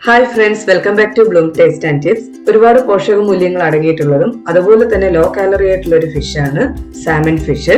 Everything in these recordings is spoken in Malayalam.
Hi friends, welcome back to Bloomtasteandtips. ഒരുപാട് പോഷക മൂല്യങ്ങൾ അടങ്ങിയിട്ടുള്ളതും അതുപോലെ തന്നെ ലോ കാലറി ആയിട്ടുള്ള ഒരു ഫിഷാണ് സാമൺ ഫിഷ്.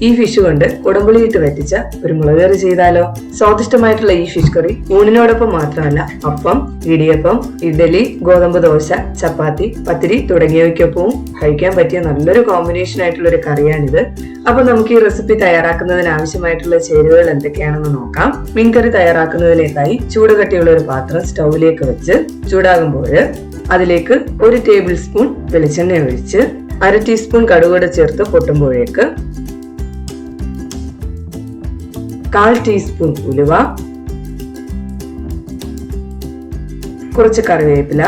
ഈ ഫിഷ് കൊണ്ട് കുടംപുളിയിട്ട് വറ്റിച്ച ഒരു മുളകറി ചെയ്താലോ? സ്വാദിഷ്ടമായിട്ടുള്ള ഈ ഫിഷ് കറി ഊണിനോടൊപ്പം മാത്രമല്ല അപ്പം, ഇടിയപ്പം, ഇഡലി, ഗോതമ്പ് ദോശ, ചപ്പാത്തി, പത്തിരി തുടങ്ങിയവയ്ക്കൊപ്പവും കഴിക്കാൻ പറ്റിയ നല്ലൊരു കോമ്പിനേഷൻ ആയിട്ടുള്ള ഒരു കറിയാണിത്. അപ്പൊ നമുക്ക് ഈ റെസിപ്പി തയ്യാറാക്കുന്നതിന് ആവശ്യമായിട്ടുള്ള ചേരുവകൾ എന്തൊക്കെയാണെന്ന് നോക്കാം. മീൻകറി തയ്യാറാക്കുന്നതിലേക്കായി ചൂടുകട്ടിയുള്ള ഒരു പാത്രം സ്റ്റൗവിലേക്ക് വെച്ച് ചൂടാകുമ്പോൾ അതിലേക്ക് 1 ടേബിൾ സ്പൂൺ വെളിച്ചെണ്ണ ഒഴിച്ച് 1/2 ടീസ്പൂൺ കടുക് ചേർത്ത് പൊട്ടുമ്പോഴേക്ക് 1/4 ടീസ്പൂൺ ഉലുവ, കുറച്ച് കറിവേപ്പില,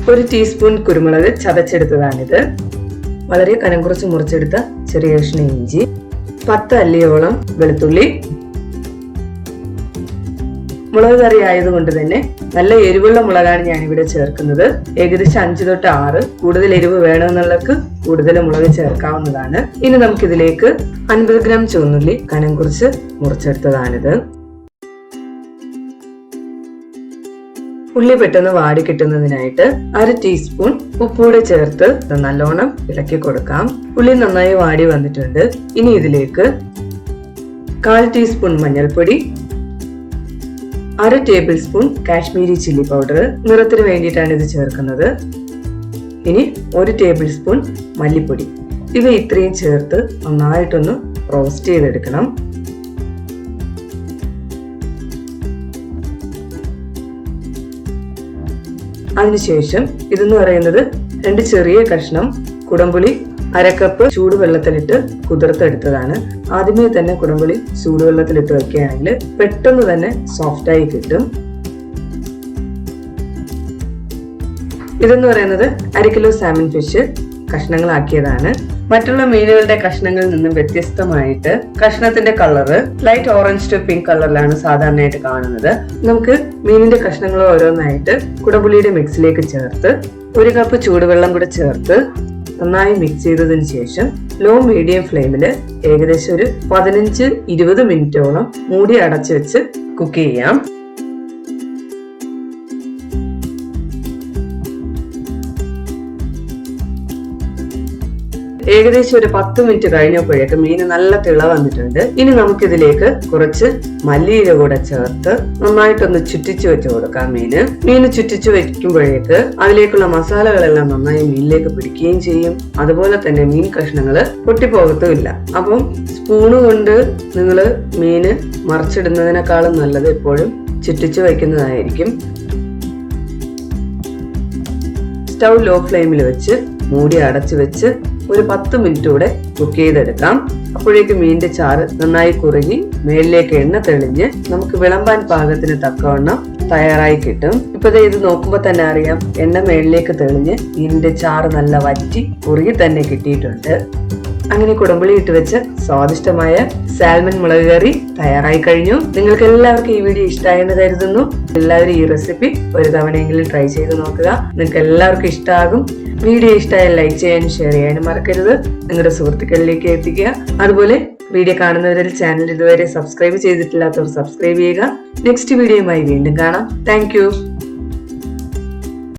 1 ടീസ്പൂൺ കുരുമുളക് ചതച്ചെടുത്തതാണിത്, വളരെ കനം കുറച്ച് മുറിച്ചെടുത്ത ചെറിയ കഷ്ണം ഇഞ്ചി, 10 അല്ലിയോളം വെളുത്തുള്ളി. മുളക് കറി ആയതുകൊണ്ട് തന്നെ നല്ല എരിവുള്ള മുളകാണ് ഞാനിവിടെ ചേർക്കുന്നത്. ഏകദേശം 5 തൊട്ട് 6. കൂടുതൽ എരിവ് വേണമെന്നുള്ളവർക്ക് കൂടുതൽ മുളക് ചേർക്കാവുന്നതാണ്. ഇനി നമുക്കിതിലേക്ക് 50 ഗ്രാം ചുവന്നുള്ളി കനം കുറച്ച് മുറിച്ചെടുത്തതാണിത്. ഉള്ളി പെട്ടെന്ന് വാടി കിട്ടുന്നതിനായിട്ട് 1/2 ടീസ്പൂൺ ഉപ്പൂടെ ചേർത്ത് നല്ലോണം ഇളക്കി കൊടുക്കാം. ഉള്ളി നന്നായി വാടി വന്നിട്ടുണ്ട്. ഇനി ഇതിലേക്ക് 1/4 ടീസ്പൂൺ മഞ്ഞൾപ്പൊടി, 1/2 tablespoon Kashmiri chilli powder, നിറത്തിന് വേണ്ടിയിട്ടാണ് ഇത് ചേർക്കുന്നത്. ഇനി 1 ടേബിൾ സ്പൂൺ മല്ലിപ്പൊടി. ഇവ ഇത്രയും ചേർത്ത് നന്നായിട്ടൊന്ന് റോസ്റ്റ് ചെയ്തെടുക്കണം. അതിനുശേഷം ഇതെന്ന് പറയുന്നത് 2 ചെറിയ കഷ്ണം കുടംപുളി 1/2 കപ്പ് ചൂടുവെള്ളത്തിലിട്ട് കുതിർത്തെടുത്തതാണ്. ആദ്യമേ തന്നെ കുടംപുളി ചൂടുവെള്ളത്തിലിട്ട് വെക്കുകയാണെങ്കിൽ പെട്ടെന്ന് തന്നെ സോഫ്റ്റ് ആയി കിട്ടും. ഇതെന്ന് പറയുന്നത് 1/2 കിലോ സാമൺ ഫിഷ് കഷ്ണങ്ങളാക്കിയതാണ്. മറ്റുള്ള മീനുകളുടെ കഷ്ണങ്ങളിൽ നിന്നും വ്യത്യസ്തമായിട്ട് കഷ്ണത്തിന്റെ colour light orange to pink കളറിലാണ് സാധാരണയായിട്ട് കാണുന്നത്. നമുക്ക് മീനിന്റെ കഷ്ണങ്ങൾ ഓരോന്നായിട്ട് കുടംപുളിയുടെ മിക്സിലേക്ക് ചേർത്ത് 1 കപ്പ് ചൂടുവെള്ളം കൂടെ ചേർത്ത് നന്നായി മിക്സ് ചെയ്തതിനു ശേഷം ലോ മീഡിയം ഫ്ലെയിമില് ഏകദേശം ഒരു 15-20 മിനിറ്റോളം മൂടി അടച്ചു വെച്ച് കുക്ക് ചെയ്യാം. ഏകദേശം ഒരു 10 മിനിറ്റ് കഴിഞ്ഞപ്പോഴേക്ക് മീന് നല്ല തിള വന്നിട്ടുണ്ട്. ഇനി നമുക്കിതിലേക്ക് കുറച്ച് മല്ലിയില കൂടെ ചേർത്ത് നന്നായിട്ടൊന്ന് ചുറ്റിച്ചു വെച്ച് കൊടുക്കാം. മീന് ചുറ്റിച്ചു വെക്കുമ്പോഴേക്ക് അതിലേക്കുള്ള മസാലകളെല്ലാം നന്നായി മീനിലേക്ക് പിടിക്കുകയും ചെയ്യും. അതുപോലെ തന്നെ മീൻ കഷ്ണങ്ങള് പൊട്ടിപ്പോകത്തുമില്ല. അപ്പം സ്പൂണ് കൊണ്ട് നിങ്ങള് മീന് മറിച്ചിടുന്നതിനേക്കാളും നല്ലത് എപ്പോഴും ചുറ്റിച്ചു വയ്ക്കുന്നതായിരിക്കും. സ്റ്റൗ ലോ ഫ്ലെയിമിൽ വെച്ച് മൂടി അടച്ചു വെച്ച് ഒരു 10 മിനിറ്റ് കൂടെ കുക്ക് ചെയ്തെടുക്കാം. അപ്പോഴേക്ക് മീനിന്റെ ചാറ് നന്നായി കുറുകി മേളിലേക്ക് എണ്ണ തെളിഞ്ഞ് നമുക്ക് വിളമ്പാൻ പാകത്തിന് തക്കവണ്ണം തയ്യാറായി കിട്ടും. ഇപ്പൊ ഇത് നോക്കുമ്പോ തന്നെ അറിയാം, എണ്ണ മേളിലേക്ക് തെളിഞ്ഞ് മീനിന്റെ ചാറ് നല്ല വറ്റി കുറുകി തന്നെ കിട്ടിയിട്ടുണ്ട്. അങ്ങനെ കുടംപുളി ഇട്ട് വെച്ച് സ്വാദിഷ്ടമായ സാൽമൺ മുളക് കറി തയ്യാറായി കഴിഞ്ഞു. നിങ്ങൾക്ക് എല്ലാവർക്കും ഈ വീഡിയോ ഇഷ്ടമായെന്ന് കരുതുന്നു. എല്ലാവരും ഈ റെസിപ്പി ഒരു തവണയെങ്കിലും ട്രൈ ചെയ്ത് നോക്കുക. നിങ്ങൾക്ക് എല്ലാവർക്കും ഇഷ്ടമാകും. വീഡിയോ ഇഷ്ടമായാൽ ലൈക്ക് ചെയ്യാനും ഷെയർ ചെയ്യാനും മറക്കരുത്. നിങ്ങളുടെ സുഹൃത്തുക്കളിലേക്ക് എത്തിക്കുക. അതുപോലെ വീഡിയോ കാണുന്നവരിൽ ചാനൽ ഇതുവരെ സബ്സ്ക്രൈബ് ചെയ്തിട്ടില്ലാത്തവർ സബ്സ്ക്രൈബ് ചെയ്യുക. നെക്സ്റ്റ് വീഡിയോയുമായി വീണ്ടും കാണാം. താങ്ക്